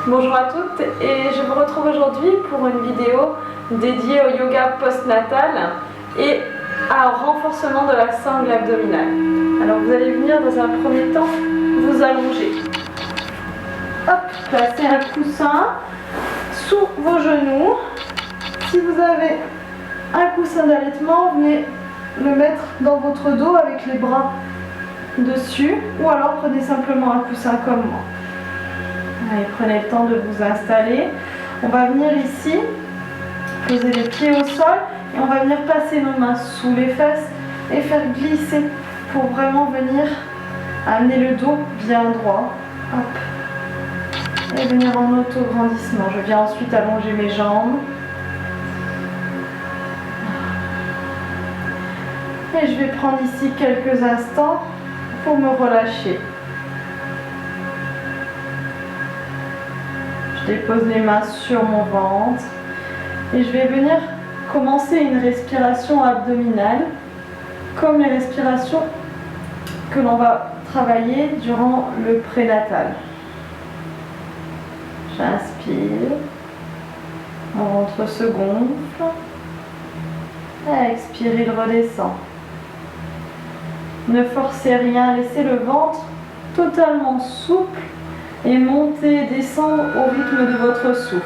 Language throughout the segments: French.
Bonjour à toutes et je vous retrouve aujourd'hui pour une vidéo dédiée au yoga postnatal et au renforcement de la sangle abdominale. Alors vous allez venir dans un premier temps vous allonger. Hop, placez un coussin sous vos genoux. Si vous avez un coussin d'allaitement, venez le mettre dans votre dos avec les bras dessus ou alors prenez simplement un coussin comme moi. Allez, prenez le temps de vous installer. On va venir ici, poser les pieds au sol et on va venir passer nos mains sous les fesses et faire glisser pour vraiment venir amener le dos bien droit. Hop. Et venir en auto-grandissement. Je viens ensuite allonger mes jambes. Et je vais prendre ici quelques instants pour me relâcher. Je dépose les mains sur mon ventre et je vais venir commencer une respiration abdominale comme les respirations que l'on va travailler durant le prénatal. J'inspire, mon ventre se gonfle, et expire, il redescend. Ne forcez rien, laissez le ventre totalement souple et montez et descendre au rythme de votre souffle.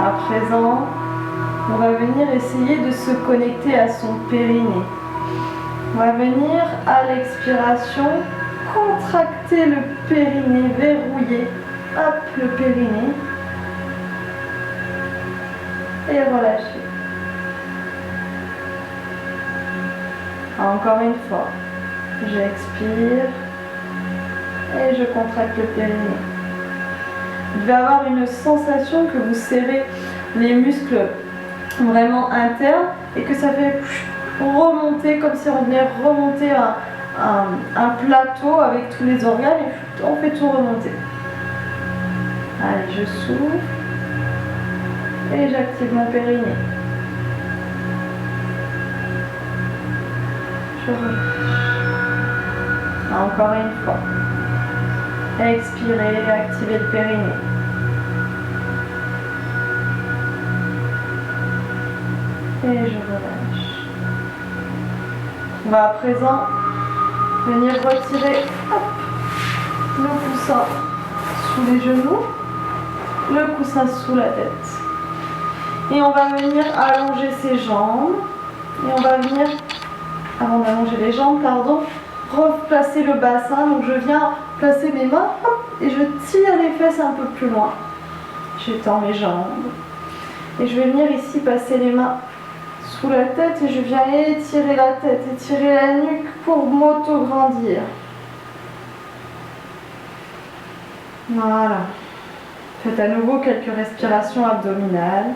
À présent, on va venir essayer de se connecter à son périnée. On va venir à l'expiration contracter le périnée, verrouiller. Hop, le périnée. Et relâcher. Encore une fois. J'expire. Et je contracte le périnée. Vous devez avoir une sensation que vous serrez les muscles vraiment internes et que ça fait remonter comme si on venait remonter un plateau avec tous les organes et on fait tout remonter. Allez, je souffle et j'active mon périnée. Je relâche. Encore une fois. Expirez et activez le périnée. Et je relâche. On va à présent venir retirer le coussin sous les genoux, le coussin sous la tête. Et on va venir allonger ses jambes. Et on va venir, avant d'allonger les jambes, replacer le bassin. Donc je viens placer mes mains et je tire les fesses un peu plus loin. J'étends mes jambes. Et je vais venir ici passer les mains sous la tête et je viens étirer la tête, étirer la nuque pour m'auto-grandir. Voilà. Faites à nouveau quelques respirations abdominales.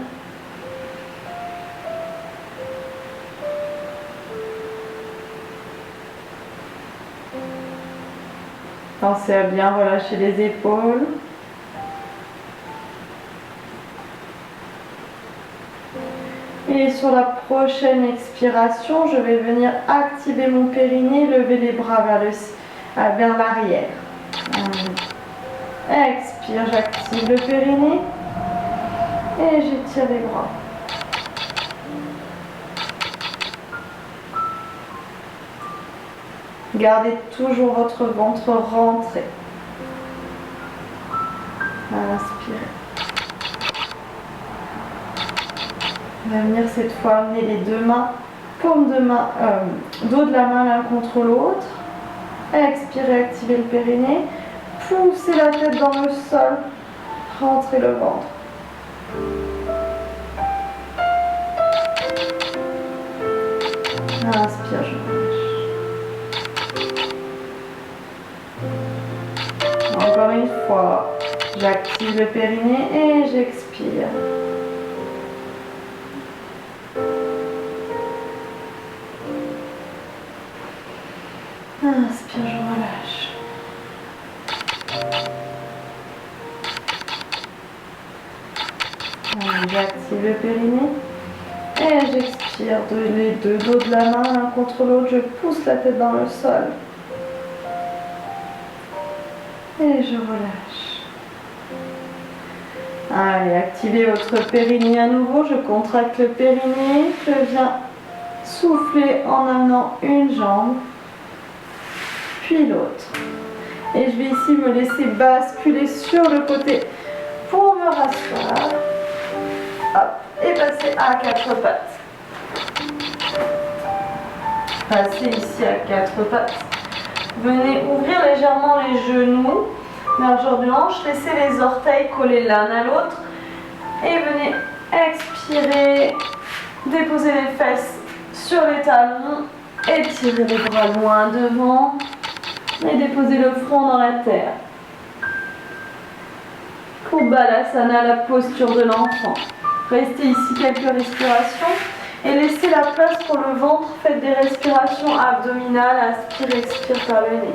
Pensez à bien relâcher les épaules. Et sur la prochaine expiration, je vais venir activer mon périnée, lever les bras vers l'arrière. Expire, j'active le périnée et j'étire les bras. Gardez toujours votre ventre rentré. Inspirez. On va venir cette fois amener les deux mains, paume de main, dos de la main l'un contre l'autre. Expirez, activez le périnée. Poussez la tête dans le sol. Rentrez le ventre. Inspire, je relâche. Encore une fois, j'active J'active le périnée et j'expire. Inspire, je relâche. J'active le périnée et j'expire les deux dos de la main l'un contre l'autre. Je pousse la tête dans le sol et je relâche. Allez, activez votre périnée à nouveau. Je contracte le périnée. Je viens souffler en amenant une jambe puis l'autre. Et je vais ici me laisser basculer sur le côté pour me rasseoir. Hop, et passer à quatre pattes. Passez ici à quatre pattes. Venez ouvrir légèrement les genoux, largeur de hanche. Laissez les orteils coller l'un à l'autre. Et venez expirer. Déposez les fesses sur les talons. Étirez les bras loin devant. Et déposez le front dans la terre. Balasana, la posture de l'enfant. Restez ici quelques respirations et laissez la place pour le ventre. Faites des respirations abdominales, inspire, expire par le nez.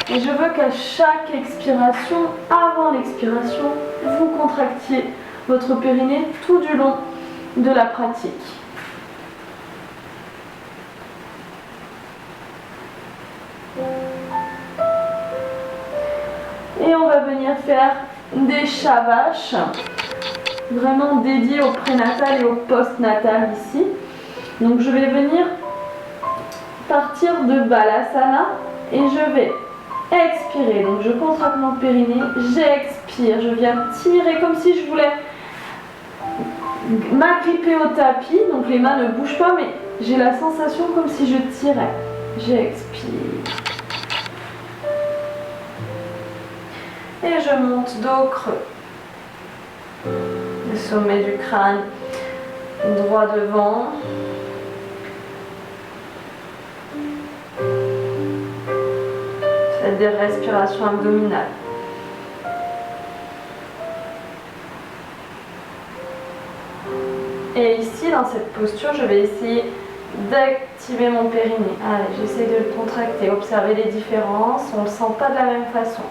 Et je veux qu'à chaque expiration, avant l'expiration, vous contractiez votre périnée tout du long de la pratique. Et on va venir faire des shavash, vraiment dédiés au prénatal et au postnatal ici. Donc je vais venir partir de Balasana et je vais expirer. Donc je contracte mon périnée, j'expire, je viens tirer comme si je voulais m'agripper au tapis. Donc les mains ne bougent pas, mais j'ai la sensation comme si je tirais. J'expire. Et je monte dos creux. Le sommet du crâne droit devant. Faites des respirations abdominales. Et ici, dans cette posture, je vais essayer d'activer mon périnée. Allez, j'essaie de le contracter. Observez les différences. On ne le sent pas de la même façon.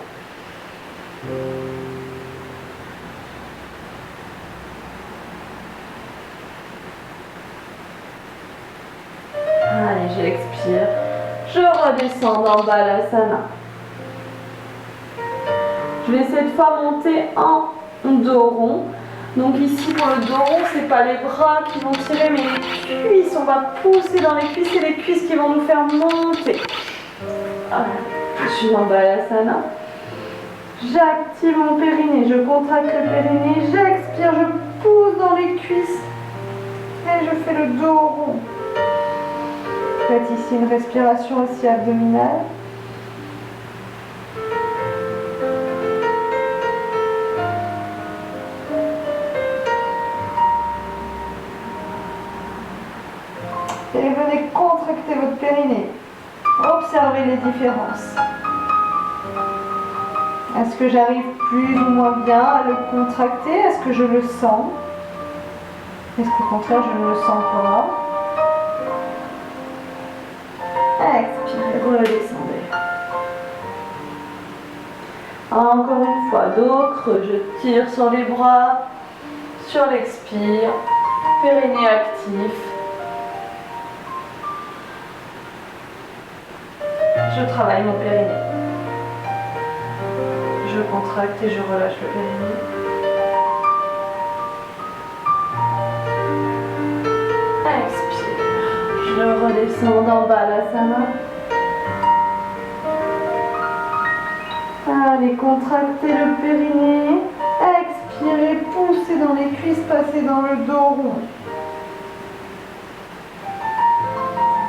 Allez, j'expire. Je redescends dans Balasana. Je vais cette fois monter en dos rond. Donc ici pour le dos rond, c'est pas les bras qui vont tirer, mais les cuisses. On va pousser dans les cuisses et les cuisses qui vont nous faire monter. Je suis dans Balasana. J'active mon périnée, je contracte le périnée, j'expire, je pousse dans les cuisses et je fais le dos rond. Faites ici une respiration aussi abdominale. Et venez contracter votre périnée. Observez les différences. Est-ce que j'arrive plus ou moins bien à le contracter? Est-ce que je le sens? Est-ce qu'au contraire je ne le sens pas? Expirez, redescendez. Encore une fois, dos creux, je tire sur les bras, sur l'expire, périnée actif. Je travaille mon périnée. Je contracte et je relâche le périnée. Expire. Je redescends dans Balasana. Allez, contractez le périnée. Expirez, poussez dans les cuisses, passez dans le dos rond.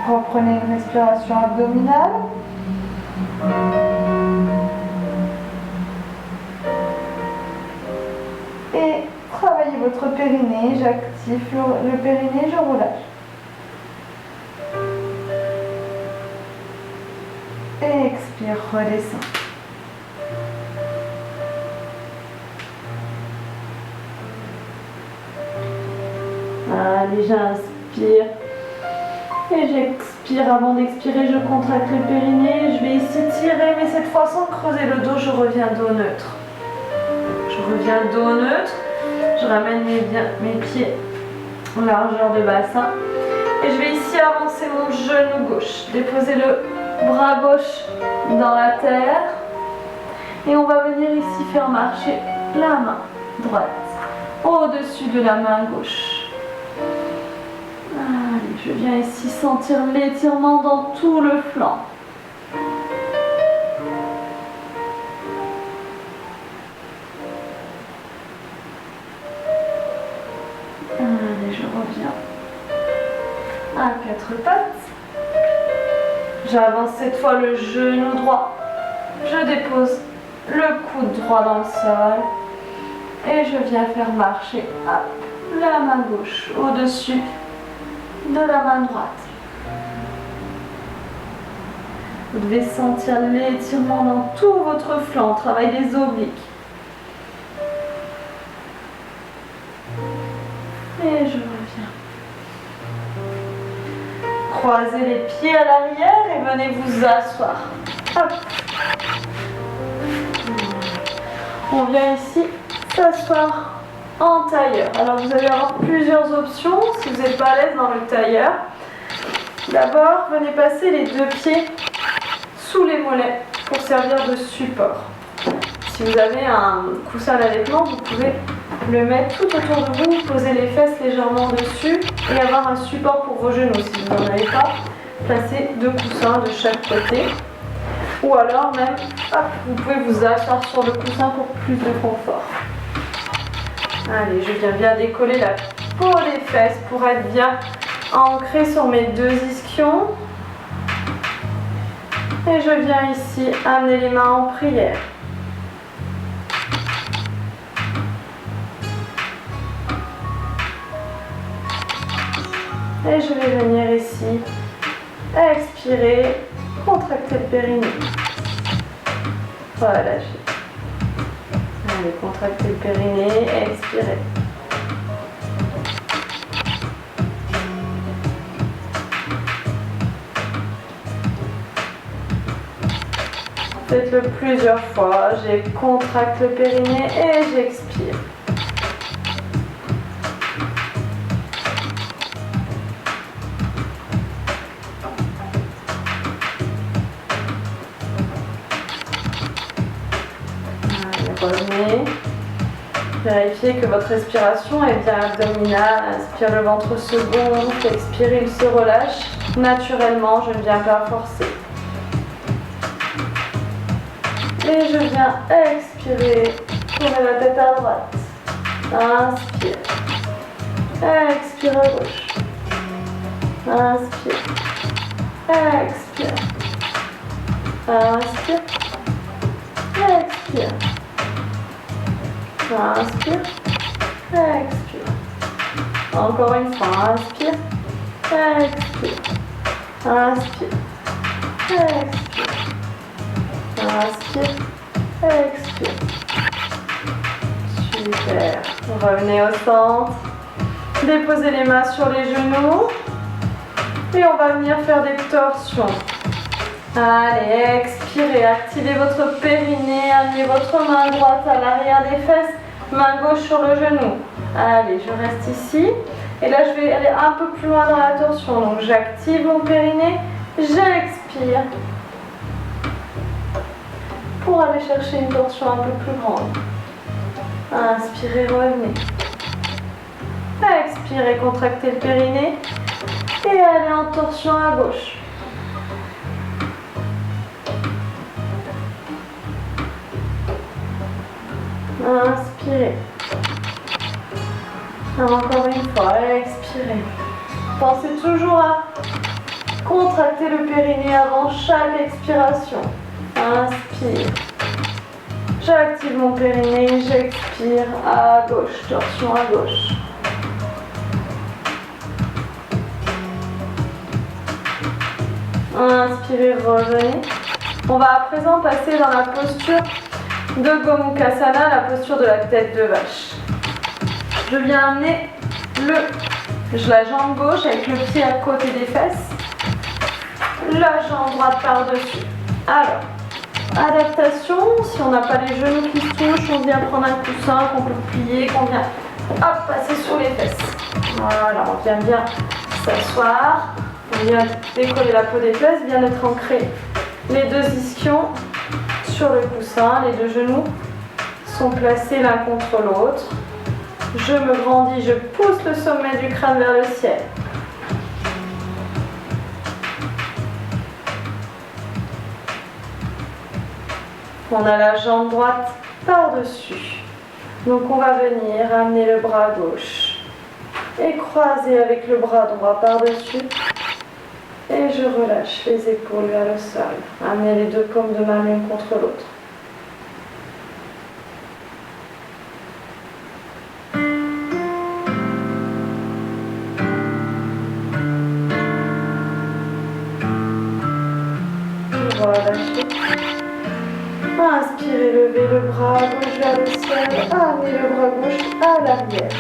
Reprenez une respiration abdominale. Et travaillez votre périnée. J'active le périnée, je relâche. Et expire, redescends. Allez, j'inspire. Et j'expire. Avant d'expirer, je contracte le périnée. Je vais ici tirer, mais cette fois sans creuser le dos, je reviens dos neutre. Je reviens dos neutre. Je ramène mes pieds en largeur de bassin. Et je vais ici avancer mon genou gauche. Déposer le bras gauche dans la terre. Et on va venir ici faire marcher la main droite au-dessus de la main gauche. Allez, je viens ici sentir l'étirement dans tout le flanc. Allez, je reviens à quatre pattes. J'avance cette fois le genou droit. Je dépose le coude droit dans le sol. Et je viens faire marcher la main gauche au-dessus de la main droite. Vous devez sentir l'étirement dans tout votre flanc, travail des obliques. Et je reviens. Croisez les pieds à l'arrière et venez vous asseoir. Hop. On vient ici s'asseoir en tailleur. Alors vous allez avoir plusieurs options si vous n'êtes pas à l'aise dans le tailleur. D'abord, venez passer les deux pieds sous les mollets pour servir de support. Si vous avez un coussin d'allaitement, vous pouvez le mettre tout autour de vous, poser les fesses légèrement dessus et avoir un support pour vos genoux. Si vous n'en avez pas, placez deux coussins de chaque côté. Ou alors même, hop, vous pouvez vous asseoir sur le coussin pour plus de confort. Allez, je viens bien décoller la peau des fesses pour être bien ancrée sur mes deux ischions. Et je viens ici amener les mains en prière. Et je vais venir ici, expirer, contracter le périnée. Relâchez. Allez, contractez le périnée, expirez. Faites-le plusieurs fois. J'ai contracte le périnée et j'expire. Revenez. Vérifiez que votre respiration est bien abdominale. Inspire, le ventre se gonfle. Expire, il se relâche naturellement. Je ne viens pas forcer. Et je viens expirer. Tournez la tête à droite. Inspire. Expire à gauche. Inspire. Expire. Inspire. Expire. Inspire, expire. Encore une fois, inspire, expire. Inspire, expire. Inspire, expire. Super. Revenez au centre. Déposez les mains sur les genoux. Et on va venir faire des torsions. Allez, expirez, activez votre périnée, amenez votre main droite à l'arrière des fesses, main gauche sur le genou. Allez, je reste ici. Et là, je vais aller un peu plus loin dans la torsion. Donc, j'active mon périnée, j'expire. Pour aller chercher une torsion un peu plus grande. Inspirez, revenez. Expirez, contractez le périnée. Et allez en torsion à gauche. Inspirez. Encore une fois, expirez. Pensez toujours à contracter le périnée avant chaque expiration. Inspire. J'active mon périnée, j'expire à gauche, torsion à gauche. Inspirez, revenez. On va à présent passer dans la posture de Gomukhasana, la posture de la tête de vache. Je viens amener le La jambe gauche avec le pied à côté des fesses. La jambe droite par-dessus. Alors, adaptation, si on n'a pas les genoux qui se touchent, on vient prendre un coussin qu'on peut plier, qu'on vient passer sur les fesses. Voilà, on vient bien s'asseoir, on vient décoller la peau des fesses, bien être ancré. Les deux ischions sur le coussin, les deux genoux sont placés l'un contre l'autre. Je me grandis, je pousse le sommet du crâne vers le ciel. On a la jambe droite par-dessus. Donc on va venir amener le bras gauche et croiser avec le bras droit par-dessus. Et je relâche les épaules vers le sol. Amener les deux paumes de main l'une contre l'autre. Relâchez. Inspirez, levez le bras gauche vers le ciel. Amenez le bras gauche à l'arrière.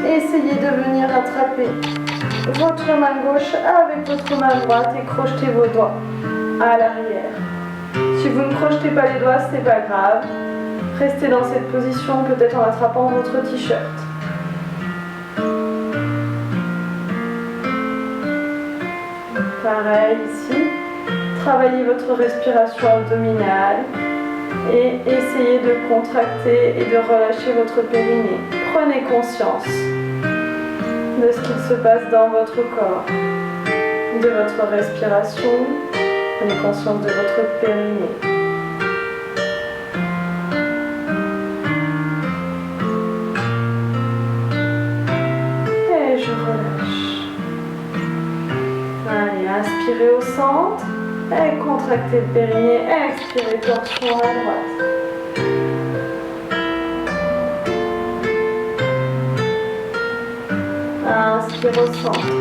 Essayez de venir attraper votre main gauche avec votre main droite et crochetez vos doigts à l'arrière. Si vous ne crochetez pas les doigts, c'est pas grave. Restez dans cette position, peut-être en attrapant votre t-shirt. Pareil ici. Travaillez votre respiration abdominale et essayez de contracter et de relâcher votre périnée. Prenez conscience de ce qu'il se passe dans votre corps, de votre respiration. Prenez conscience de votre périnée. Et je relâche. Allez, inspirez au centre. Et contractez le périnée, expirez, torsion à droite. Inspire au centre.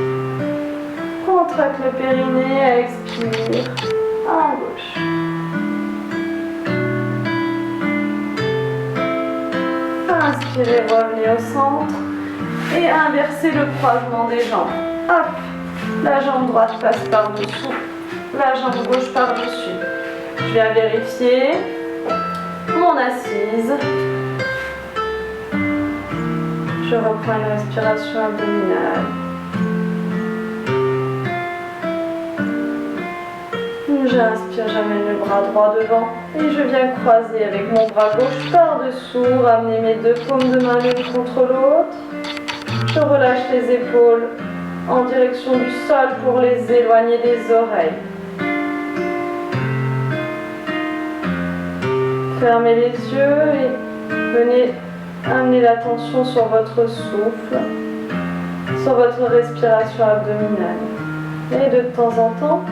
Contracte le périnée, expire à gauche. Inspirez, revenez au centre. Et inversez le croisement des jambes. Hop, la jambe droite passe par-dessous. La jambe gauche par-dessus. Je viens vérifier mon assise. Je reprends une respiration abdominale. J'inspire, j'amène le bras droit devant et je viens croiser avec mon bras gauche par-dessous, ramener mes deux paumes de main l'une contre l'autre. Je relâche les épaules en direction du sol pour les éloigner des oreilles. Fermez les yeux et venez amener l'attention sur votre souffle, sur votre respiration abdominale. Et de temps en temps,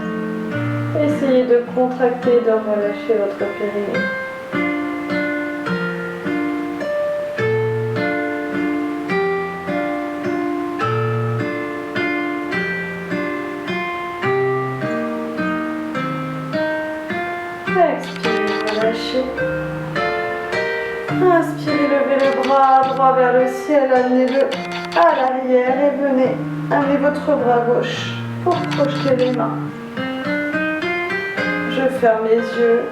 essayez de contracter et de relâcher votre périnée. Expirez, relâchez. Inspirez, levez le bras droit vers le ciel, amenez-le à l'arrière et venez amener votre bras gauche pour projeter les mains. Je ferme les yeux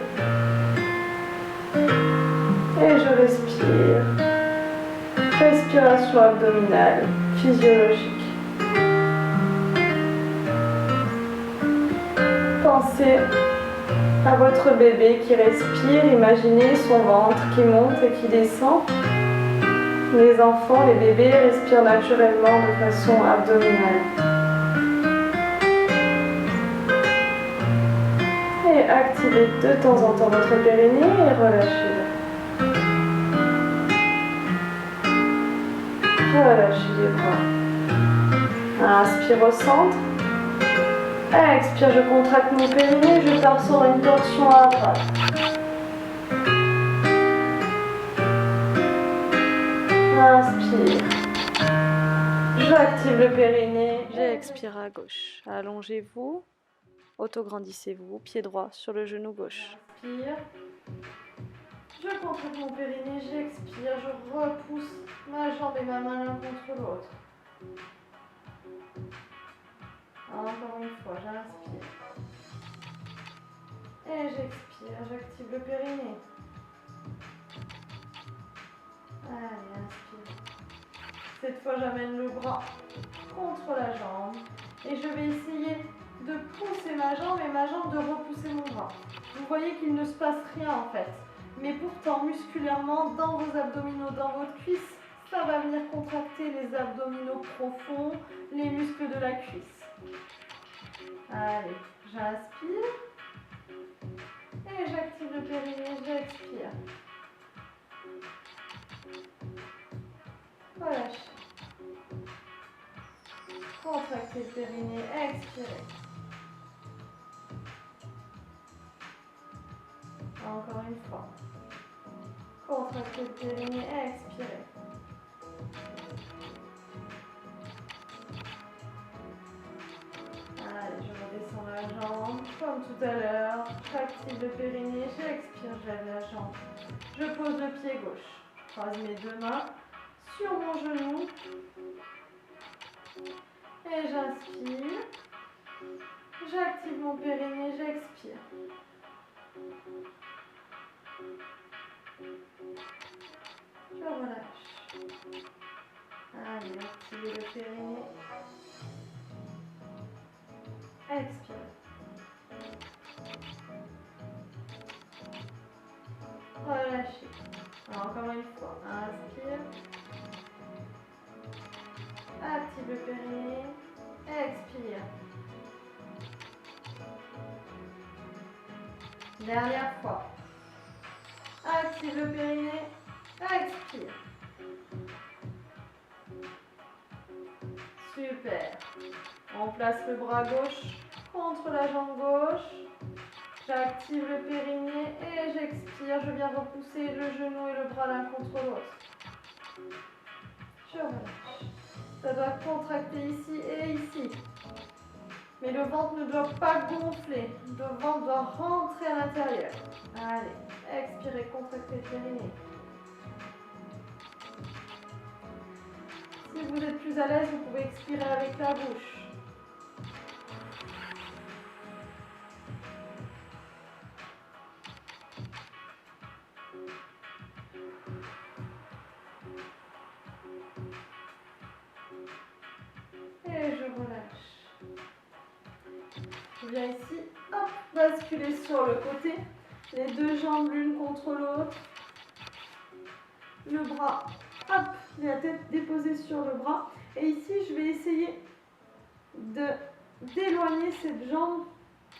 et je respire. Respiration abdominale, physiologique. Pensez à votre bébé qui respire, imaginez son ventre qui monte et qui descend. Les enfants, les bébés respirent naturellement de façon abdominale. Et activez de temps en temps votre périnée et relâchez-le. Relâchez les bras. Inspire au centre. Expire, je contracte mon périnée, je pars sur une torsion à droite. Inspire. J'active le périnée. J'expire à gauche. Allongez-vous. Autograndissez-vous. Pied droit sur le genou gauche. Inspire. Je contracte mon périnée, j'expire. Je repousse ma jambe et ma main l'un contre l'autre. Et j'expire, j'active le périnée. Allez, inspire. Cette fois, j'amène le bras contre la jambe. Et je vais essayer de pousser ma jambe et ma jambe de repousser mon bras. Vous voyez qu'il ne se passe rien en fait. Mais pourtant, musculairement, dans vos abdominaux, dans votre cuisse, ça va venir contracter les abdominaux profonds, les muscles de la cuisse. Allez, j'inspire. Et j'active le périnée, j'expire. Relâchez. Contractez le périnée, expirez. Encore une fois. Contractez le périnée, expirez. Allez, je redescends la jambe, comme tout à l'heure. J'active le périnée, j'expire, je lève la jambe. Je pose le pied gauche. Je croise mes deux mains sur mon genou. Et j'inspire. J'active mon périnée, j'expire. Je relâche. Allez, activez le périnée. Expirez. Relâchez. Encore une fois. Inspire. Active le périnée. Expire. Dernière fois. Active le périnée. Expire. Super. On place le bras gauche contre la jambe gauche. J'active le périnée et j'expire. Je viens repousser le genou et le bras l'un contre l'autre. Je relâche. Ça doit contracter ici et ici. Mais le ventre ne doit pas gonfler. Le ventre doit rentrer à l'intérieur. Allez, expirez, contractez le périnée. Si vous êtes plus à l'aise, vous pouvez expirer avec la bouche. Et je relâche. Je viens ici, hop, basculer sur le côté. Les deux jambes l'une contre l'autre. Le bras, hop, la tête déposée sur le bras. Et ici, je vais essayer d'éloigner cette jambe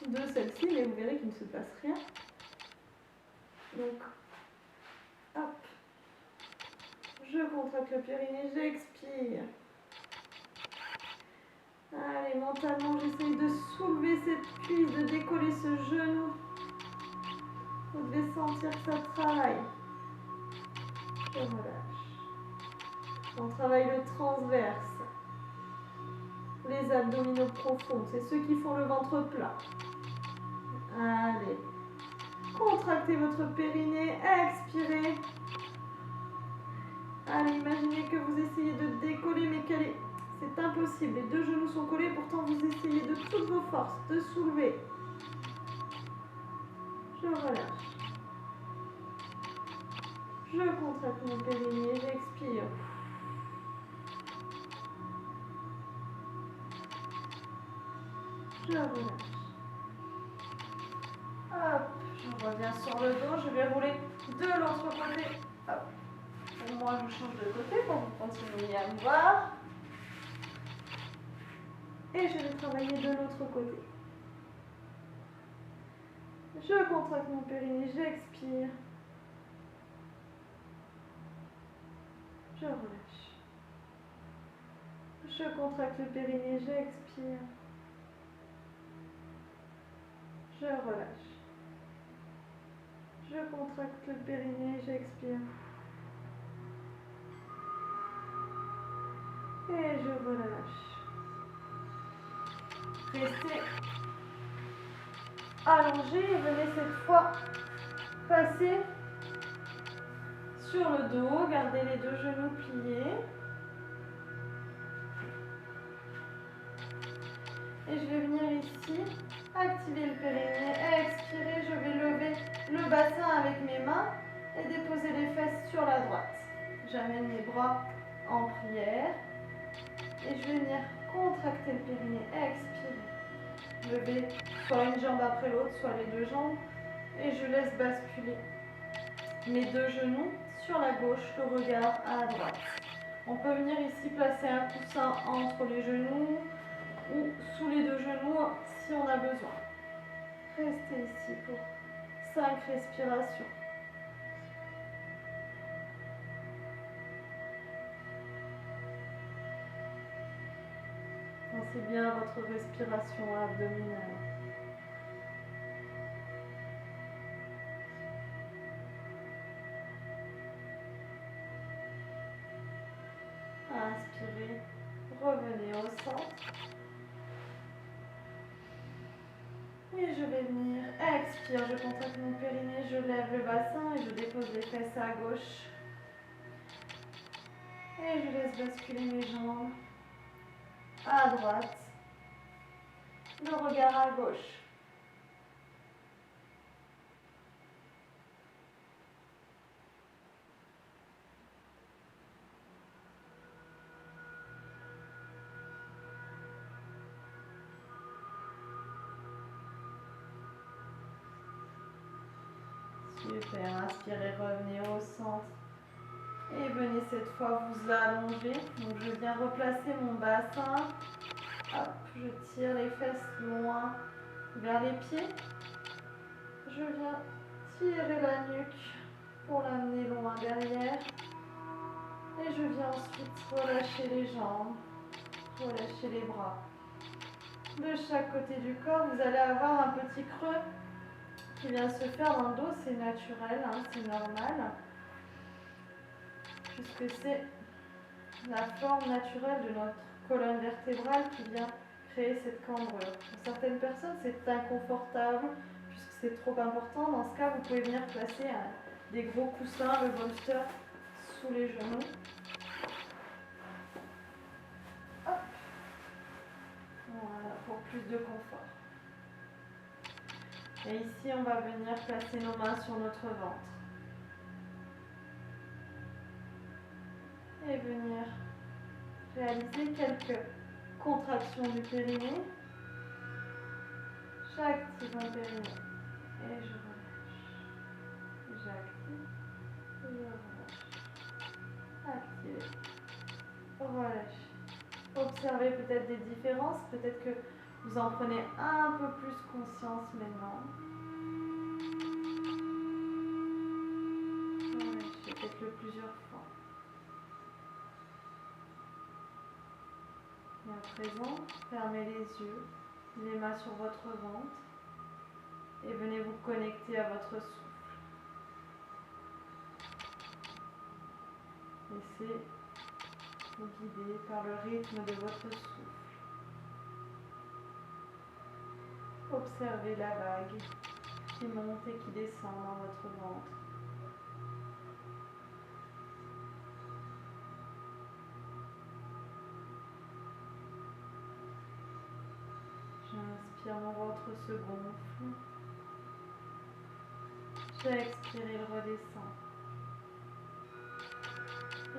de celle-ci, mais vous verrez qu'il ne se passe rien. Donc, hop, je contracte le périnée, j'expire. Allez, mentalement, j'essaye de soulever cette cuisse, de décoller ce genou. Vous devez sentir que ça travaille. Je relâche. On travaille le transverse. Les abdominaux profonds, c'est ceux qui font le ventre plat. Allez. Contractez votre périnée, expirez. Allez, imaginez que vous essayez de décoller, mais c'est impossible. Les deux genoux sont collés, pourtant vous essayez de toutes vos forces de soulever. Je relâche. Je contracte mon périnée, j'expire. Je relâche. Hop, je reviens sur le dos, je vais rouler de l'autre côté. Hop. Et moi, je change de côté pour que vous continuiez à me voir. Et je vais travailler de l'autre côté. Je contracte mon périnée, j'expire. Je relâche. Je contracte le périnée, j'expire. Je relâche. Je contracte le périnée, j'expire. Et je relâche. Restez allongé et venez cette fois passer sur le dos. Gardez les deux genoux pliés. Et je vais venir ici Activez le périnée, expirez, je vais lever le bassin avec mes mains et déposer les fesses sur la droite. J'amène mes bras en prière et je vais venir contracter le périnée, expirer. Lever soit une jambe après l'autre, soit les deux jambes et je laisse basculer mes deux genoux sur la gauche, le regard à la droite. On peut venir ici placer un coussin entre les genoux ou sous les deux genoux si on a besoin. Restez ici pour 5 respirations. Pensez bien à votre respiration abdominale. Inspirez, revenez au centre. Et je vais venir, expire, je contracte mon périnée, je lève le bassin et je dépose les fesses à gauche. Et je laisse basculer mes jambes à droite, le regard à gauche. Super, inspirez, revenez au centre. Et venez cette fois vous allonger. Donc je viens replacer mon bassin. Hop, je tire les fesses loin vers les pieds. Je viens tirer la nuque pour l'amener loin derrière. Et je viens ensuite relâcher les jambes, relâcher les bras. De chaque côté du corps, vous allez avoir un petit creux qui vient se faire dans le dos. C'est naturel, hein, c'est normal. Puisque c'est la forme naturelle de notre colonne vertébrale qui vient créer cette cambrure. Pour certaines personnes, c'est inconfortable puisque c'est trop important. Dans ce cas, vous pouvez venir placer des gros coussins, le bolster, sous les genoux. Hop. Voilà, pour plus de confort. Et ici, on va venir placer nos mains sur notre ventre. Et venir réaliser quelques contractions du périnée. J'active mon périnée et je relâche. J'active et je relâche. Active, relâche. Observez peut-être des différences, peut-être que vous en prenez un peu plus conscience maintenant. Relâchez, faites-le plusieurs fois. Et à présent, fermez les yeux, les mains sur votre ventre et venez vous connecter à votre souffle. Laissez vous guider par le rythme de votre souffle. Observez la vague qui monte et qui descend dans votre ventre. J'inspire, mon ventre se gonfle. J'expire, il redescend.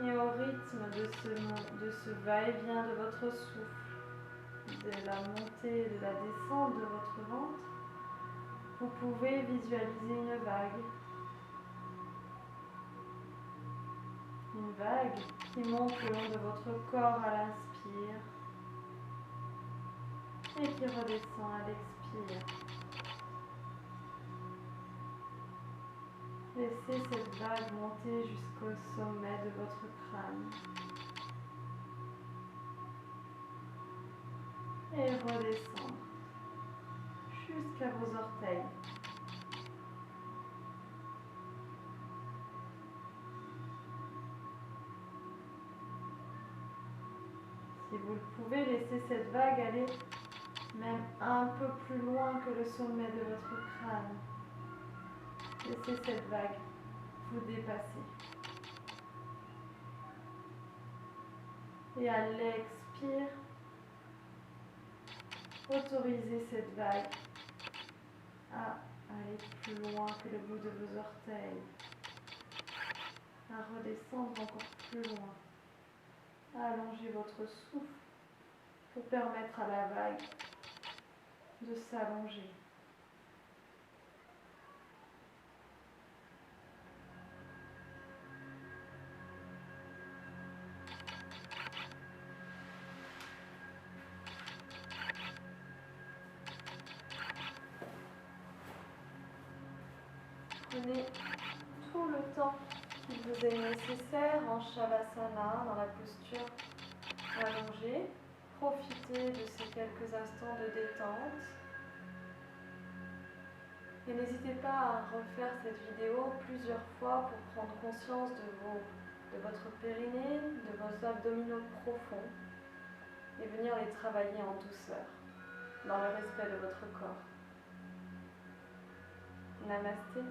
Et au rythme de ce va-et-vient de votre souffle, de la montée et de la descente de votre ventre, vous pouvez visualiser une vague. Une vague qui monte le long de votre corps à l'inspire et qui redescend à l'expire. Laissez cette vague monter jusqu'au sommet de votre crâne. Et redescendre jusqu'à vos orteils. Si vous le pouvez, laissez cette vague aller même un peu plus loin que le sommet de votre crâne. Laissez cette vague vous dépasser. Et à l'expire, autorisez cette vague à aller plus loin que le bout de vos orteils, à redescendre encore plus loin, à allonger votre souffle pour permettre à la vague de s'allonger. Prenez tout le temps qu'il vous est nécessaire en Shavasana, dans la posture allongée. Profitez de ces quelques instants de détente. Et n'hésitez pas à refaire cette vidéo plusieurs fois pour prendre conscience de votre périnée, de vos abdominaux profonds et venir les travailler en douceur, dans le respect de votre corps. Namasté.